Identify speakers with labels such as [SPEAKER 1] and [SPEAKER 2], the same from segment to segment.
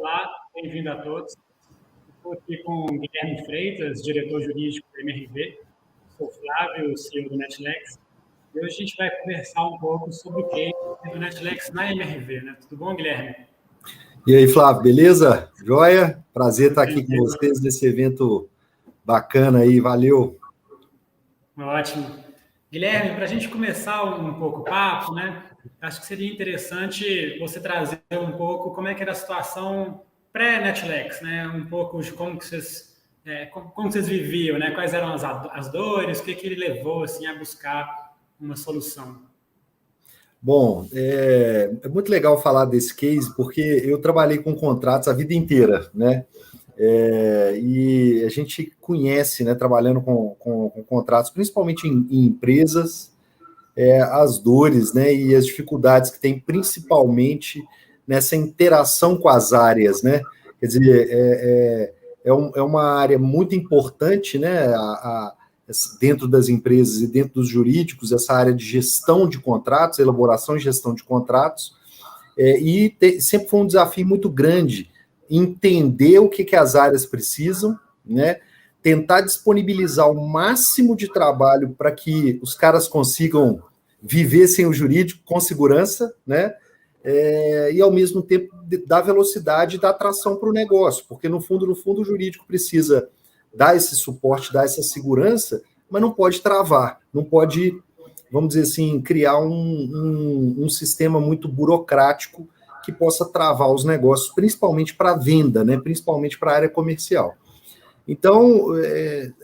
[SPEAKER 1] Olá, bem-vindo a todos. Estou aqui com o Guilherme Freitas, diretor jurídico do MRV. Sou Flávio, CEO do Netlex. E hoje a gente vai conversar um pouco sobre o case do Netlex na MRV, né? Tudo bom, Guilherme?
[SPEAKER 2] E aí, Flávio, beleza? Joia? Prazer estar aqui com vocês nesse evento bacana aí, valeu.
[SPEAKER 1] Ótimo. Guilherme, para a gente começar um pouco o papo, né? Acho que seria interessante você trazer um pouco como é que era a situação pré-Netlex, né? Um pouco de como que vocês, como vocês viviam, né? Quais eram as dores, o que ele levou assim, a buscar uma solução.
[SPEAKER 2] Bom, é muito legal falar desse case, porque eu trabalhei com contratos a vida inteira, né? E a gente conhece, né, trabalhando com contratos, principalmente em empresas, as dores, né, e as dificuldades que tem, principalmente nessa interação com as áreas, né? Quer dizer, é uma área muito importante, né, dentro das empresas e dentro dos jurídicos, essa área de gestão de contratos, elaboração e gestão de contratos, sempre foi um desafio muito grande entender o que as áreas precisam, né? Tentar disponibilizar o máximo de trabalho para que os caras consigam viver sem o jurídico com segurança, né? E ao mesmo tempo dar velocidade e dar atração para o negócio, porque no fundo o jurídico precisa dar esse suporte, dar essa segurança, mas não pode travar, não pode, vamos dizer assim, criar um sistema muito burocrático que possa travar os negócios, principalmente para a venda, né? Principalmente para a área comercial. Então,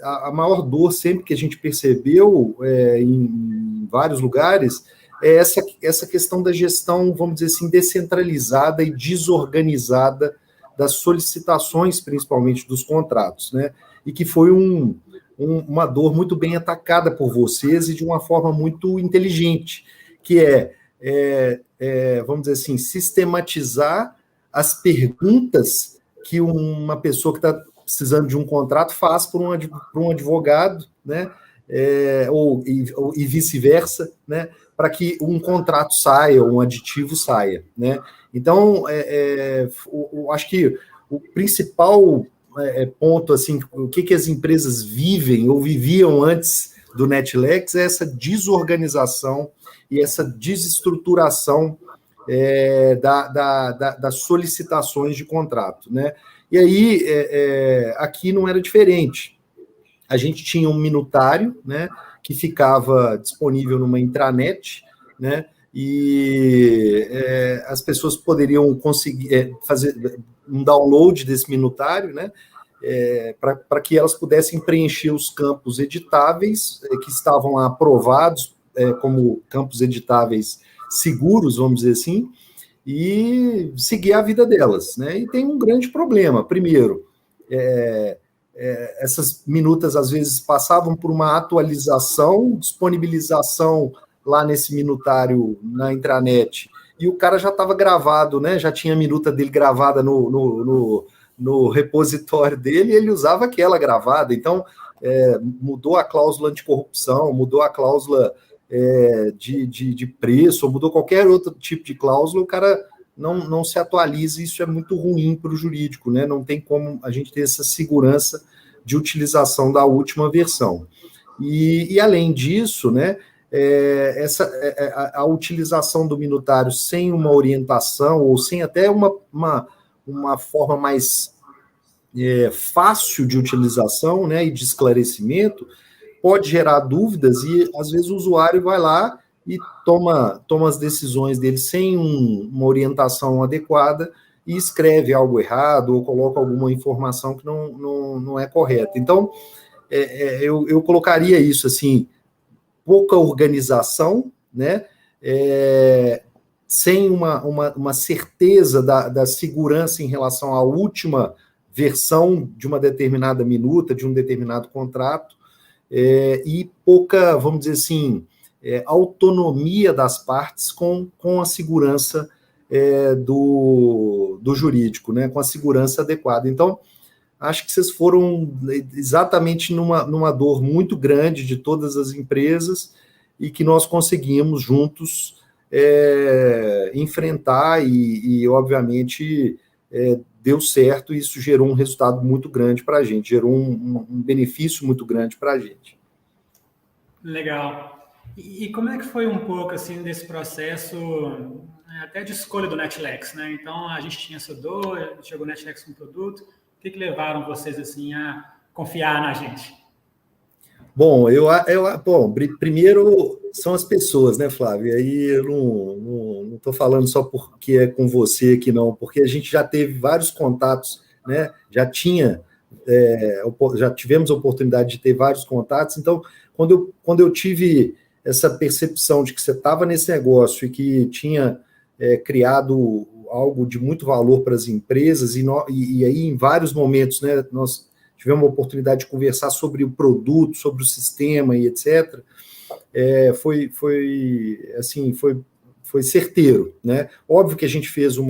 [SPEAKER 2] a maior dor sempre que a gente percebeu em vários lugares é essa questão da gestão, vamos dizer assim, descentralizada e desorganizada das solicitações, principalmente dos contratos, né? E que foi uma dor muito bem atacada por vocês e de uma forma muito inteligente, que vamos dizer assim, sistematizar as perguntas que uma pessoa que está precisando de um contrato faz por um advogado, né? E vice-versa, né? Para que um contrato saia, um aditivo saia, né? Então, eu acho que o principal ponto, assim, o que as empresas vivem ou viviam antes do Netlex é essa desorganização e essa desestruturação das solicitações de contrato, né? E aí, aqui não era diferente. A gente tinha um minutário, né, que ficava disponível numa intranet, né, e as pessoas poderiam conseguir fazer um download desse minutário, né, para que elas pudessem preencher os campos editáveis que estavam lá aprovados como campos editáveis seguros, vamos dizer assim, e seguir a vida delas, né? E tem um grande problema. Primeiro, essas minutas às vezes passavam por uma atualização, disponibilização lá nesse minutário na intranet, e o cara já estava gravado, né? Já tinha a minuta dele gravada no repositório dele, e ele usava aquela gravada. Então, mudou a cláusula anticorrupção, mudou a cláusula de preço, ou mudou qualquer outro tipo de cláusula, o cara não se atualiza, e isso é muito ruim para o jurídico, né? Não tem como a gente ter essa segurança de utilização da última versão. E além disso, né, a utilização do minutário sem uma orientação, ou sem até uma forma mais fácil de utilização, né, e de esclarecimento, pode gerar dúvidas, e às vezes o usuário vai lá e toma as decisões dele sem uma orientação adequada e escreve algo errado ou coloca alguma informação que não é correta. Então, eu colocaria isso assim, pouca organização, né? Sem uma certeza da segurança em relação à última versão de uma determinada minuta, de um determinado contrato, e pouca, vamos dizer assim, autonomia das partes com a segurança do jurídico, né? Com a segurança adequada. Então, acho que vocês foram exatamente numa dor muito grande de todas as empresas e que nós conseguimos juntos enfrentar e obviamente, deu certo e isso gerou um resultado muito grande para a gente, gerou um benefício muito grande para a gente.
[SPEAKER 1] Legal. E como é que foi um pouco assim desse processo, até de escolha do Netlex, né? Então a gente tinha essa dor, chegou o Netlex com o produto. O que levaram vocês assim a confiar na gente?
[SPEAKER 2] Bom, bom, primeiro são as pessoas, né, Flávio? E aí eu não estou falando só porque é com você aqui, não, porque a gente já teve vários contatos, né? Já tivemos a oportunidade de ter vários contatos. Então, quando eu tive essa percepção de que você estava nesse negócio e que tinha criado algo de muito valor para as empresas, e aí em vários momentos, né, nós tivemos a oportunidade de conversar sobre o produto, sobre o sistema e etc., foi certeiro, né? Óbvio que a gente fez um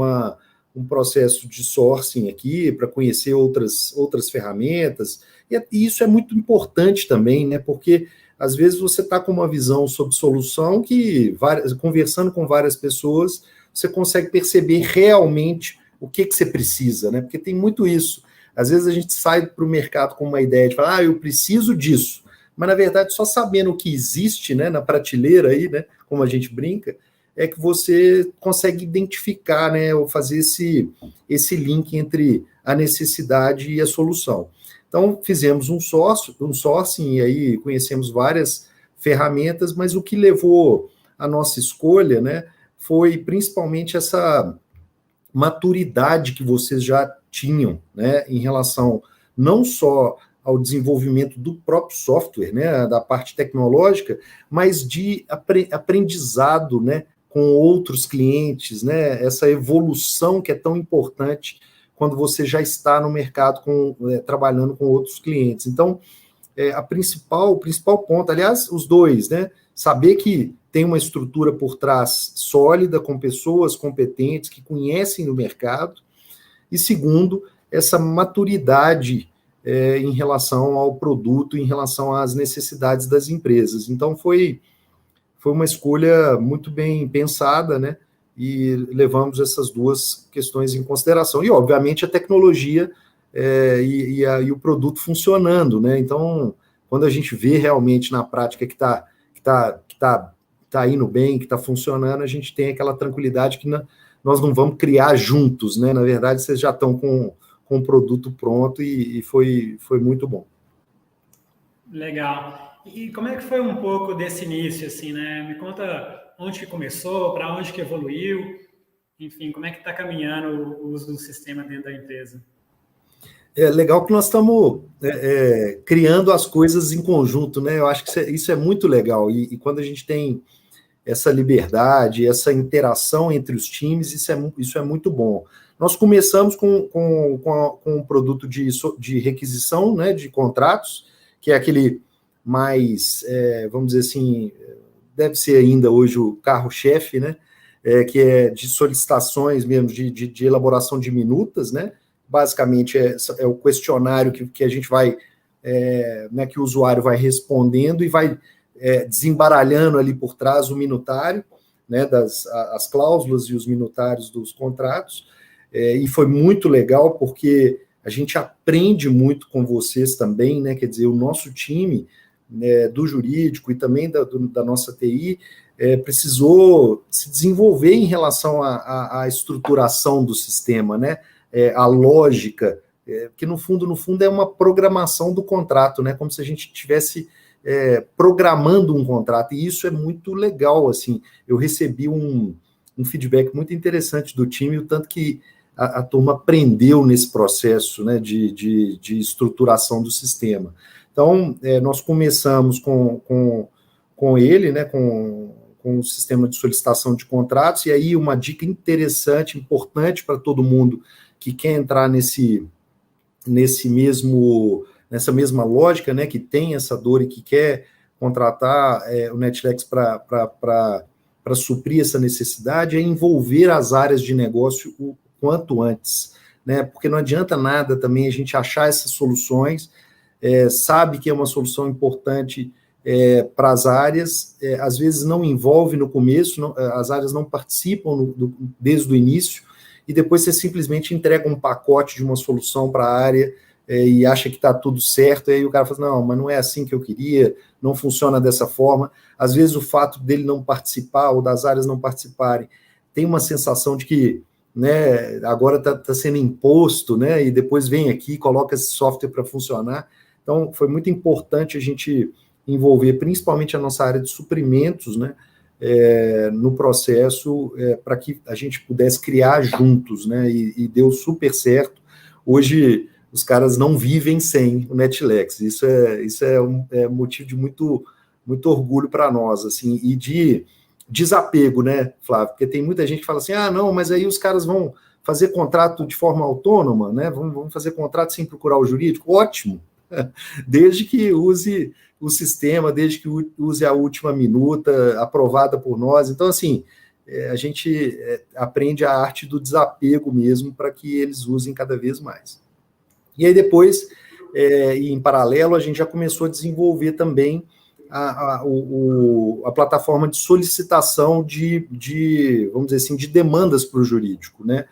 [SPEAKER 2] processo de sourcing aqui para conhecer outras ferramentas, e isso é muito importante também, né? Porque às vezes você está com uma visão sobre solução que, conversando com várias pessoas, você consegue perceber realmente o que você precisa, né? Porque tem muito isso. Às vezes a gente sai para o mercado com uma ideia de falar, eu preciso disso. Mas, na verdade, só sabendo o que existe, né, na prateleira aí, né, como a gente brinca, é que você consegue identificar, né, ou fazer esse link entre a necessidade e a solução. Então, fizemos um sourcing, e aí conhecemos várias ferramentas, mas o que levou a nossa escolha, né, foi principalmente essa maturidade que vocês já tinham, né, em relação não só ao desenvolvimento do próprio software, né, da parte tecnológica, mas de aprendizado, né, com outros clientes, né, essa evolução que é tão importante quando você já está no mercado trabalhando com outros clientes. Então, o principal ponto, aliás, os dois, né, saber que tem uma estrutura por trás sólida, com pessoas competentes que conhecem o mercado, e segundo, essa maturidade em relação ao produto, em relação às necessidades das empresas. Então, foi uma escolha muito bem pensada, né? E levamos essas duas questões em consideração. E, obviamente, a tecnologia e o produto funcionando, né? Então, quando a gente vê realmente na prática que está indo bem, que está funcionando, a gente tem aquela tranquilidade que nós não vamos criar juntos, né? Na verdade, vocês já estão com o produto pronto e foi muito bom.
[SPEAKER 1] Legal. E como é que foi um pouco desse início, assim, né? Me conta onde que começou, para onde que evoluiu, enfim, como é que está caminhando o uso do sistema dentro da empresa?
[SPEAKER 2] É legal que nós estamos criando as coisas em conjunto, né? Eu acho que isso é muito legal. E quando a gente tem essa liberdade, essa interação entre os times, isso é muito bom. Nós começamos com um produto de requisição, né, de contratos, que é aquele mais, vamos dizer assim, deve ser ainda hoje o carro-chefe, né, que é de solicitações mesmo, de elaboração de minutas, né, basicamente é o questionário que a gente vai, né, que o usuário vai respondendo e vai desembaralhando ali por trás o minutário, né, as cláusulas e os minutários dos contratos, e foi muito legal porque a gente aprende muito com vocês também, né, quer dizer, o nosso time, né, do jurídico e também da nossa TI precisou se desenvolver em relação à estruturação do sistema, né, a lógica, que no fundo é uma programação do contrato, né, como se a gente tivesse programando um contrato, e isso é muito legal, assim, eu recebi um feedback muito interessante do time, o tanto que a turma aprendeu nesse processo, né, de estruturação do sistema. Então, nós começamos com ele, né, com o sistema de solicitação de contratos, e aí uma dica interessante, importante para todo mundo que quer entrar nessa mesma lógica, né, que tem essa dor e que quer contratar o Netlex para suprir essa necessidade, é envolver as áreas de negócio o quanto antes, né, porque não adianta nada também a gente achar essas soluções, sabe que é uma solução importante para as áreas, às vezes não envolve no começo, as áreas não participam desde o início, e depois você simplesmente entrega um pacote de uma solução para a área e acha que está tudo certo, e aí o cara fala, não, mas não é assim que eu queria, não funciona dessa forma. Às vezes o fato dele não participar ou das áreas não participarem tem uma sensação de que, né, agora está sendo imposto, né, e depois vem aqui e coloca esse software para funcionar. Então, foi muito importante a gente envolver principalmente a nossa área de suprimentos, né, no processo, para que a gente pudesse criar juntos, né, e deu super certo. Hoje, os caras não vivem sem o Netlex. Isso é motivo de muito, muito orgulho para nós, assim, e de desapego, né, Flávio? Porque tem muita gente que fala assim, não, mas aí os caras vão fazer contrato de forma autônoma, né? Vão fazer contrato sem procurar o jurídico. Ótimo, desde que use o sistema, desde que use a última minuta aprovada por nós. Então, assim, a gente aprende a arte do desapego mesmo para que eles usem cada vez mais. E aí depois, em paralelo, a gente já começou a desenvolver também a plataforma de solicitação vamos dizer assim, de demandas para o jurídico, né?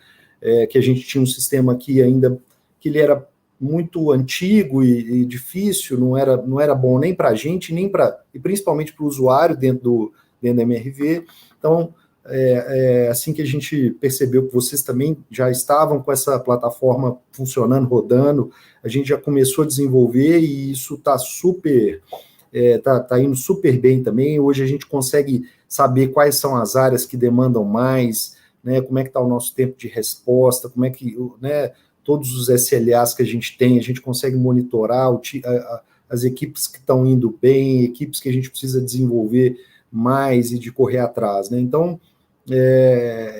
[SPEAKER 2] Que a gente tinha um sistema aqui ainda que ele era muito antigo e difícil, não era bom nem para a gente, e principalmente para o usuário dentro da MRV. Então, assim que a gente percebeu que vocês também já estavam com essa plataforma funcionando, rodando, a gente já começou a desenvolver e isso está super... Tá indo super bem também. Hoje a gente consegue saber quais são as áreas que demandam mais, né, como é que está o nosso tempo de resposta, como é que, né, todos os SLAs que a gente consegue monitorar as equipes que estão indo bem, equipes que a gente precisa desenvolver mais e de correr atrás, né? Então,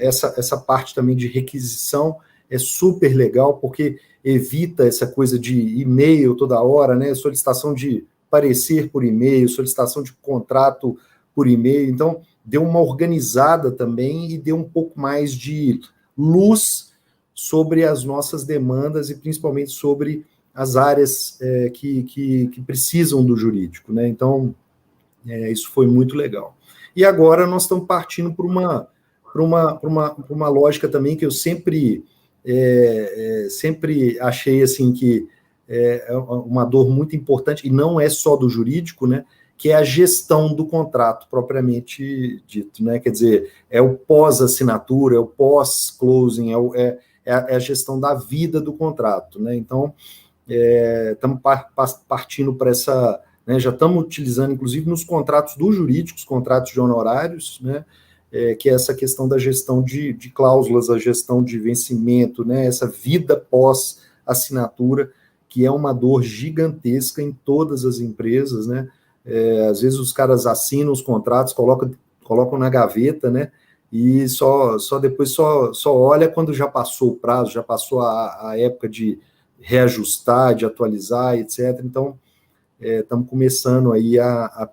[SPEAKER 2] essa parte também de requisição é super legal, porque evita essa coisa de e-mail toda hora, né, solicitação de parecer por e-mail, solicitação de contrato por e-mail. Então, deu uma organizada também e deu um pouco mais de luz sobre as nossas demandas e principalmente sobre as áreas que precisam do jurídico, né? Então, isso foi muito legal. E agora nós estamos partindo para uma lógica também que eu sempre achei assim que uma dor muito importante, e não é só do jurídico, né, que é a gestão do contrato, propriamente dito, né, quer dizer, é o pós-assinatura, é o pós-closing, é a gestão da vida do contrato, né, então, estamos partindo para essa, né, já estamos utilizando, inclusive, nos contratos dos jurídicos, contratos de honorários, né, que é essa questão da gestão de cláusulas, a gestão de vencimento, né, essa vida pós-assinatura, que é uma dor gigantesca em todas as empresas, né? Às vezes os caras assinam os contratos, colocam na gaveta, né? E depois só olha quando já passou o prazo, já passou a época de reajustar, de atualizar, etc. Então, estamos começando aí a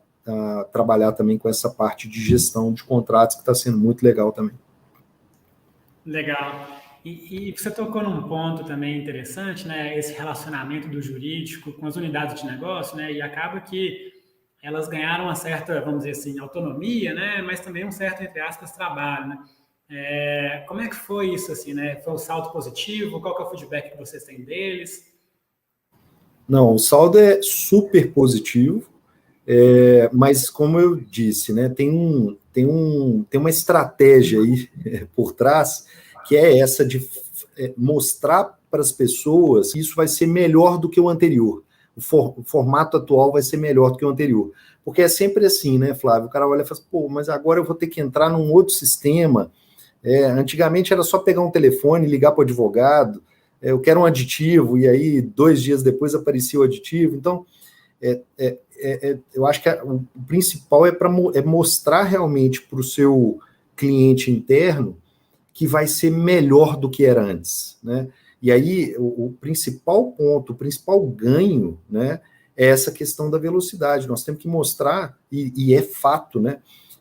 [SPEAKER 2] trabalhar também com essa parte de gestão de contratos, que está sendo muito legal também.
[SPEAKER 1] Legal. E você tocou num ponto também interessante, né? Esse relacionamento do jurídico com as unidades de negócio, né? E acaba que elas ganharam uma certa, vamos dizer assim, autonomia, né? Mas também um certo, entre aspas, trabalho, né? Como é que foi isso, assim, né? Foi um salto positivo? Qual que é o feedback que vocês têm deles?
[SPEAKER 2] Não, o saldo é super positivo, mas como eu disse, né? Tem uma estratégia aí por trás, que é essa de mostrar para as pessoas que isso vai ser melhor do que o anterior. O formato atual vai ser melhor do que o anterior. Porque é sempre assim, né, Flávio? O cara olha e fala, pô, mas agora eu vou ter que entrar num outro sistema. Antigamente era só pegar um telefone e ligar para o advogado, eu quero um aditivo, e aí 2 dias depois aparecia o aditivo. Então, eu acho que o principal é mostrar realmente para o seu cliente interno que vai ser melhor do que era antes, né? E aí, o principal ponto, o principal ganho, né, é essa questão da velocidade. Nós temos que mostrar, e é fato, né,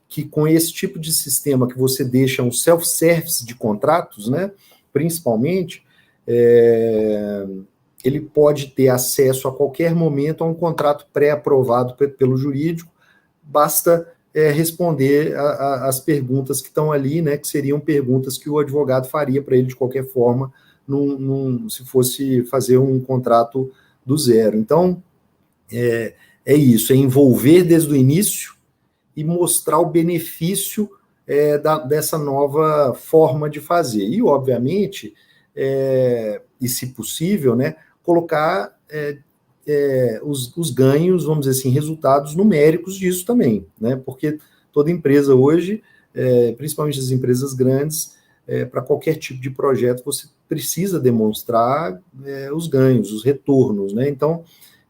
[SPEAKER 2] que com esse tipo de sistema que você deixa um self-service de contratos, né, principalmente, ele pode ter acesso a qualquer momento a um contrato pré-aprovado pelo jurídico, basta responder as perguntas que estão ali, né, que seriam perguntas que o advogado faria para ele de qualquer forma, se fosse fazer um contrato do zero. Então, é isso, é envolver desde o início e mostrar o benefício dessa nova forma de fazer. E, obviamente, e se possível, né, colocar os ganhos, vamos dizer assim, resultados numéricos disso também, né? Porque toda empresa hoje, principalmente as empresas grandes, para qualquer tipo de projeto, você precisa demonstrar os ganhos, os retornos, né? Então,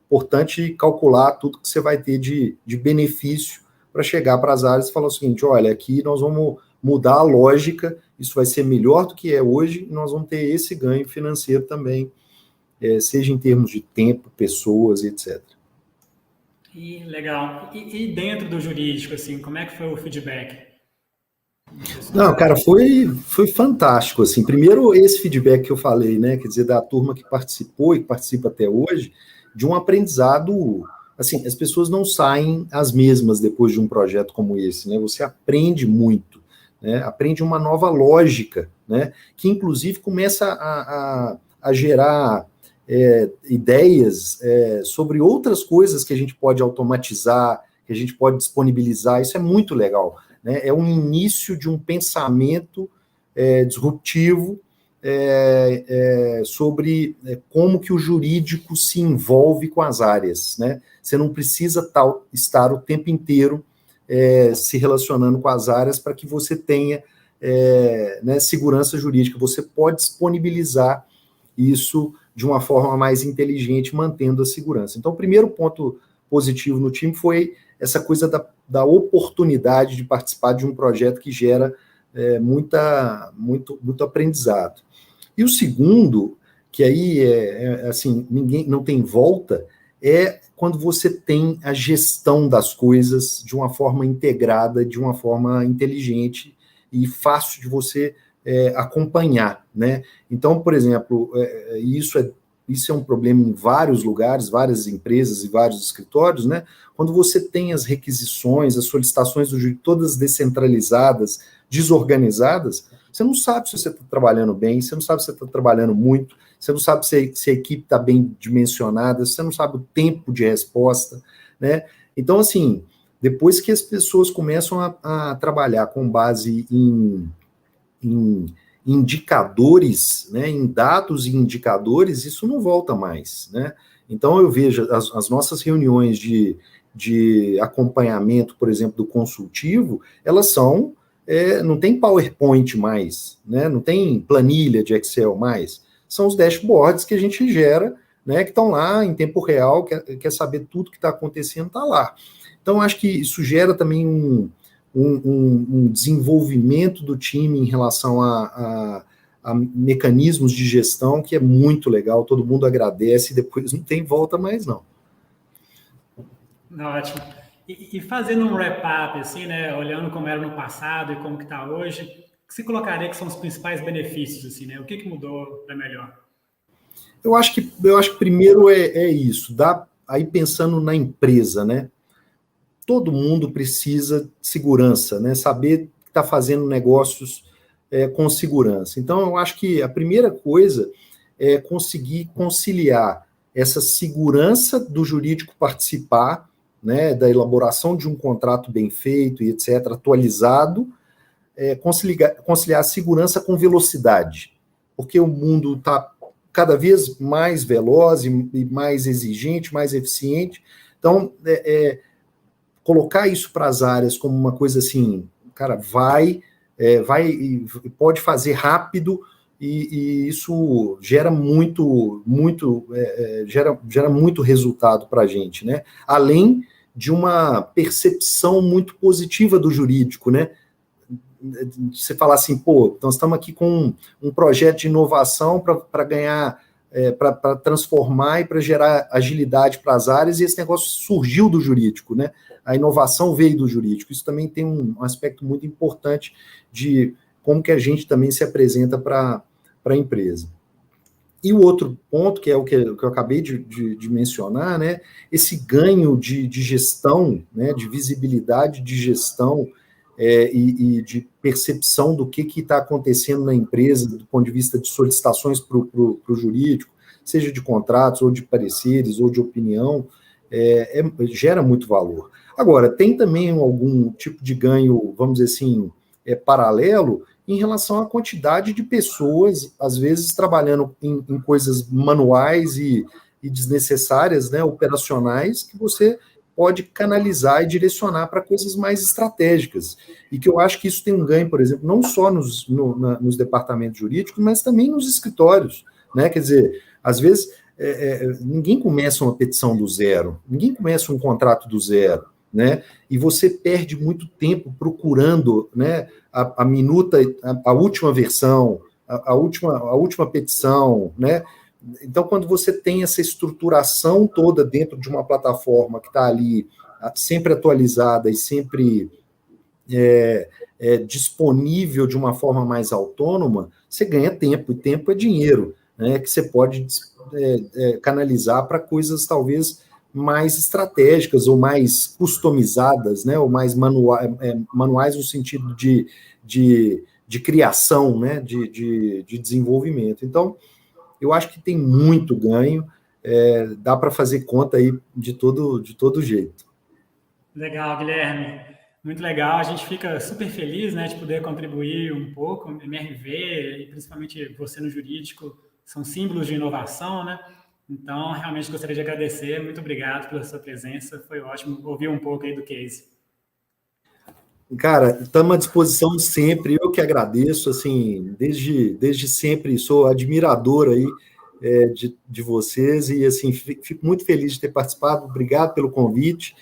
[SPEAKER 2] importante calcular tudo que você vai ter de benefício para chegar para as áreas e falar o seguinte, olha, aqui nós vamos mudar a lógica, isso vai ser melhor do que é hoje, e nós vamos ter esse ganho financeiro também, seja em termos de tempo, pessoas, etc.
[SPEAKER 1] Legal. E dentro do jurídico, assim, como é que foi o feedback?
[SPEAKER 2] Não, cara, foi fantástico, assim, primeiro esse feedback que eu falei, né, quer dizer, da turma que participou e que participa até hoje, de um aprendizado, assim, as pessoas não saem as mesmas depois de um projeto como esse, né, você aprende muito, né, aprende uma nova lógica, né, que inclusive começa a gerar ideias sobre outras coisas que a gente pode automatizar, que a gente pode disponibilizar, isso é muito legal, né? É um início de um pensamento disruptivo sobre como que o jurídico se envolve com as áreas, né? Você não precisa estar o tempo inteiro se relacionando com as áreas para que você tenha né, segurança jurídica. Você pode disponibilizar isso de uma forma mais inteligente, mantendo a segurança. Então, o primeiro ponto positivo no time foi essa coisa da oportunidade de participar de um projeto que gera muito aprendizado. E o segundo, que aí assim, ninguém não tem volta, é quando você tem a gestão das coisas de uma forma integrada, de uma forma inteligente e fácil de você acompanhar, né? Então, por exemplo, isso é um problema em vários lugares, várias empresas e vários escritórios, né? Quando você tem as requisições, as solicitações do jurídico todas descentralizadas, desorganizadas, você não sabe se você está trabalhando bem, você não sabe se você está trabalhando muito, você não sabe se a equipe está bem dimensionada, você não sabe o tempo de resposta, né? Então, assim, depois que as pessoas começam a trabalhar com base em indicadores, né, em dados e indicadores, isso não volta mais, né? Então eu vejo as nossas reuniões de acompanhamento, por exemplo, do consultivo, elas são, não tem PowerPoint mais, né? Não tem planilha de Excel mais, são os dashboards que a gente gera, né, que estão lá em tempo real, quer saber tudo que está acontecendo, está lá. Então acho que isso gera também um desenvolvimento do time em relação a mecanismos de gestão que é muito legal, todo mundo agradece e depois não tem volta mais, não.
[SPEAKER 1] Ótimo. E fazendo um wrap-up, assim, né, olhando como era no passado e como que está hoje, o que você colocaria que são os principais benefícios, assim, né? O que mudou para melhor?
[SPEAKER 2] Eu acho que primeiro é isso, aí pensando na empresa, né? Todo mundo precisa de segurança, né? Saber que está fazendo negócios com segurança. Então, eu acho que a primeira coisa é conseguir conciliar essa segurança do jurídico participar, né, da elaboração de um contrato bem feito e etc., atualizado, conciliar a segurança com velocidade, porque o mundo está cada vez mais veloz e mais exigente, mais eficiente. Então, colocar isso para as áreas como uma coisa assim, cara, pode fazer rápido e isso gera gera muito resultado para a gente, né? Além de uma percepção muito positiva do jurídico, né? Você falar assim, pô, nós estamos aqui com um projeto de inovação para ganhar, para transformar e para gerar agilidade para as áreas, e esse negócio surgiu do jurídico, né? A inovação veio do jurídico. Isso também tem um aspecto muito importante de como que a gente também se apresenta para a empresa. E o outro ponto, que é o que eu acabei de mencionar, né, esse ganho de gestão, né, de visibilidade de gestão e de percepção do que está acontecendo na empresa, do ponto de vista de solicitações para o jurídico, seja de contratos, ou de pareceres, ou de opinião, gera muito valor. Agora, tem também algum tipo de ganho, vamos dizer assim, paralelo, em relação à quantidade de pessoas, às vezes, trabalhando em coisas manuais e desnecessárias, né, operacionais, que você pode canalizar e direcionar para coisas mais estratégicas. E que eu acho que isso tem um ganho, por exemplo, não só nos departamentos jurídicos, mas também nos escritórios. Né? Quer dizer, às vezes, ninguém começa uma petição do zero, ninguém começa um contrato do zero. Né? E você perde muito tempo procurando, né, a minuta, a última versão, a última petição, né? Então, quando você tem essa estruturação toda dentro de uma plataforma que está ali sempre atualizada e sempre disponível de uma forma mais autônoma, você ganha tempo, e tempo é dinheiro, né? Que você pode canalizar para coisas talvez mais estratégicas ou mais customizadas, né, ou mais manuais no sentido de criação, né, de desenvolvimento. Então, eu acho que tem muito ganho, dá para fazer conta aí de todo jeito.
[SPEAKER 1] Legal, Guilherme. Muito legal. A gente fica super feliz, né, de poder contribuir um pouco. MRV e principalmente você no jurídico são símbolos de inovação, né? Então, realmente gostaria de agradecer. Muito obrigado pela sua presença. Foi ótimo ouvir um pouco aí do case.
[SPEAKER 2] Cara, estamos à disposição sempre. Eu que agradeço, assim, desde sempre sou admirador aí de vocês e, assim, fico muito feliz de ter participado. Obrigado pelo convite.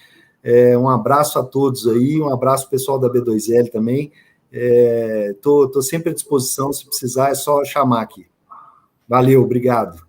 [SPEAKER 2] Um abraço a todos aí, um abraço pessoal da B2L também. Tô sempre à disposição. Se precisar, é só chamar aqui. Valeu, obrigado.